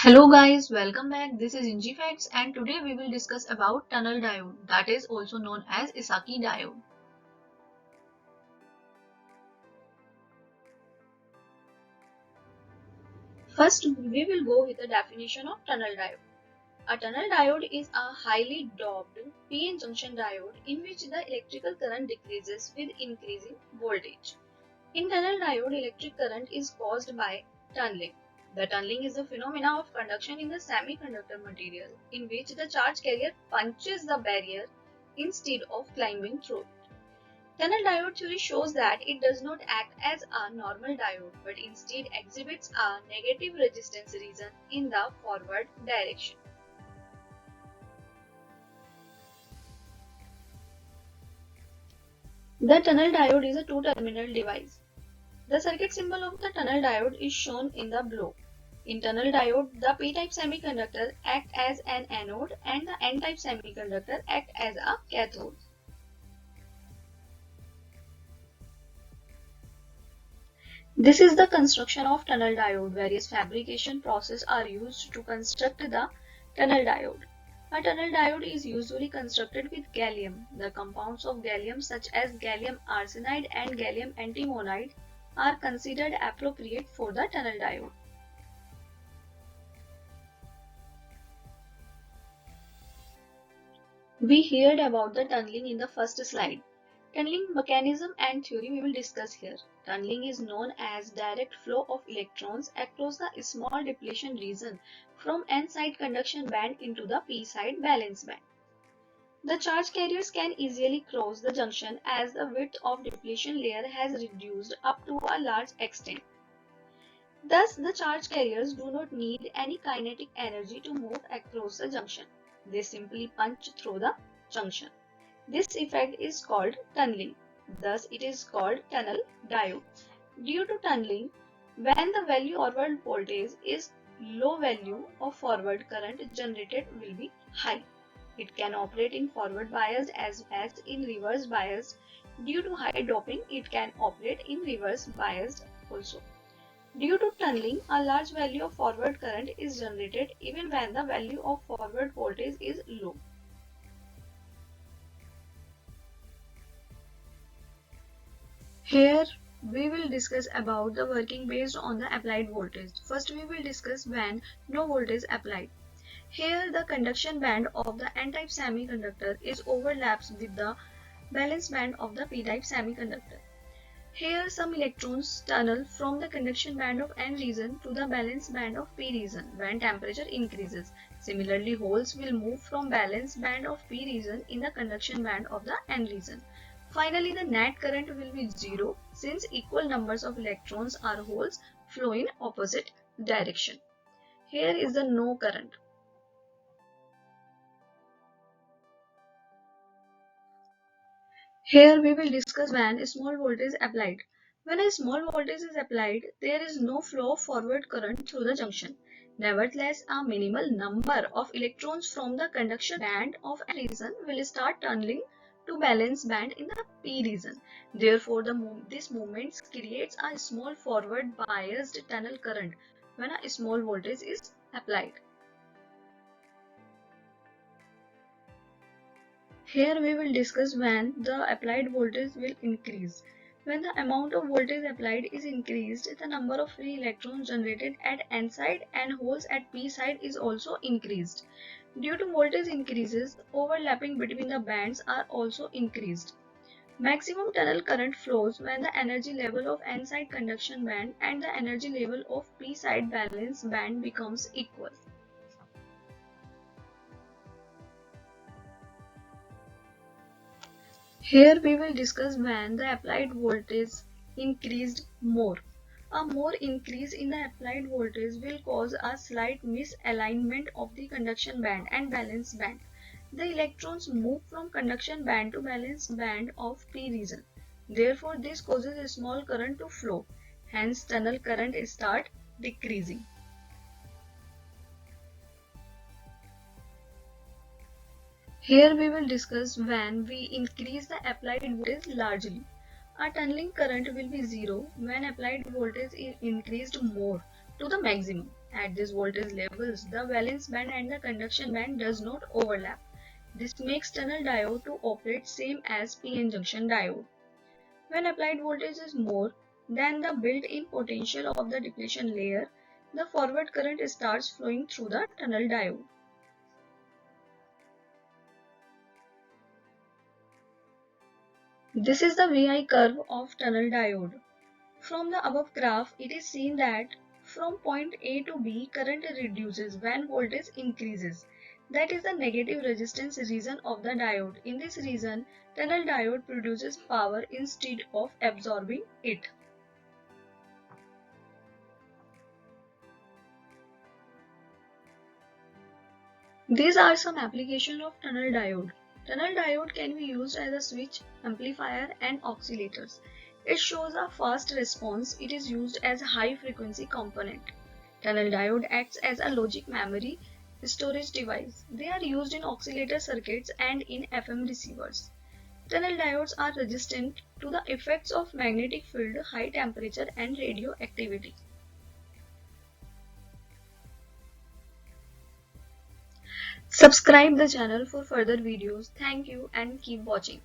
Hello guys, welcome back. This is Inji Facts and today we will discuss about tunnel diode, that is also known as Esaki diode. First, we will go with the definition of tunnel diode. A tunnel diode is a highly doped PN junction diode in which the electrical current decreases with increasing voltage. In tunnel diode, electric current is caused by tunneling. The tunneling is the phenomena of conduction in the semiconductor material in which the charge carrier punches the barrier instead of climbing through it. Tunnel diode theory shows that it does not act as a normal diode but instead exhibits a negative resistance region in the forward direction. The tunnel diode is a two-terminal device. The circuit symbol of the tunnel diode is shown in the below. In tunnel diode, the p-type semiconductor acts as an anode and the n-type semiconductor acts as a cathode. This is the construction of tunnel diode. Various fabrication processes are used to construct the tunnel diode. A tunnel diode is usually constructed with gallium. The compounds of gallium such as gallium arsenide and gallium antimonide are considered appropriate for the tunnel diode. We heard about the tunneling in the first slide. Tunneling mechanism and theory we will discuss here. Tunneling is known as direct flow of electrons across the small depletion region from n-side conduction band into the p-side valence band. The charge carriers can easily cross the junction as the width of depletion layer has reduced up to a large extent. Thus, the charge carriers do not need any kinetic energy to move across the junction. They simply punch through the junction. This effect is called tunneling. Thus, it is called tunnel diode. Due to tunneling, when the value of forward voltage is low, value of forward current generated will be high. It can operate in forward biased as well as in reverse biased. Due to high doping, it can operate in reverse biased also. Due to tunneling, a large value of forward current is generated even when the value of forward voltage is low. Here we will discuss about the working based on the applied voltage. First we will discuss when no voltage applied. Here the conduction band of the n-type semiconductor is overlaps with the valence band of the p-type semiconductor. Here some electrons tunnel from the conduction band of n region to the valence band of p region when temperature increases. Similarly, holes will move from valence band of p region in the conduction band of the n region. Finally, the net current will be zero since equal numbers of electrons or holes flow in opposite direction. Here is the no current. Here we will discuss when a small voltage is applied. When a small voltage is applied, there is no flow of forward current through the junction. Nevertheless, a minimal number of electrons from the conduction band of N region will start tunneling to valence band in the P region. Therefore, this movement creates a small forward biased tunnel current when a small voltage is applied. Here we will discuss when the applied voltage will increase. When the amount of voltage applied is increased, the number of free electrons generated at n side and holes at p side is also increased. Due to voltage increases, overlapping between the bands are also increased. Maximum tunnel current flows when the energy level of n side conduction band and the energy level of p side valence band becomes equal. Here we will discuss when the applied voltage increased more. A more increase in the applied voltage will cause a slight misalignment of the conduction band and valence band. The electrons move from conduction band to valence band of p region. Therefore, this causes a small current to flow. Hence, tunnel current start decreasing. Here we will discuss when we increase the applied voltage largely. Our tunneling current will be zero when applied voltage is increased more to the maximum. At these voltage levels, the valence band and the conduction band does not overlap. This makes tunnel diode to operate same as p-n junction diode. When applied voltage is more than the built-in potential of the depletion layer, the forward current starts flowing through the tunnel diode. This is the VI curve of tunnel diode. From the above graph, it is seen that from point A to B, current reduces when voltage increases. That is the negative resistance region of the diode. In this region, tunnel diode produces power instead of absorbing it. These are some applications of tunnel diode. Tunnel diode can be used as a switch, amplifier and oscillators. It shows a fast response. It is used as a high frequency component. Tunnel diode acts as a logic memory storage device. They are used in oscillator circuits and in FM receivers. Tunnel diodes are resistant to the effects of magnetic field, high temperature and radioactivity. Subscribe the channel for further videos. Thank you and keep watching.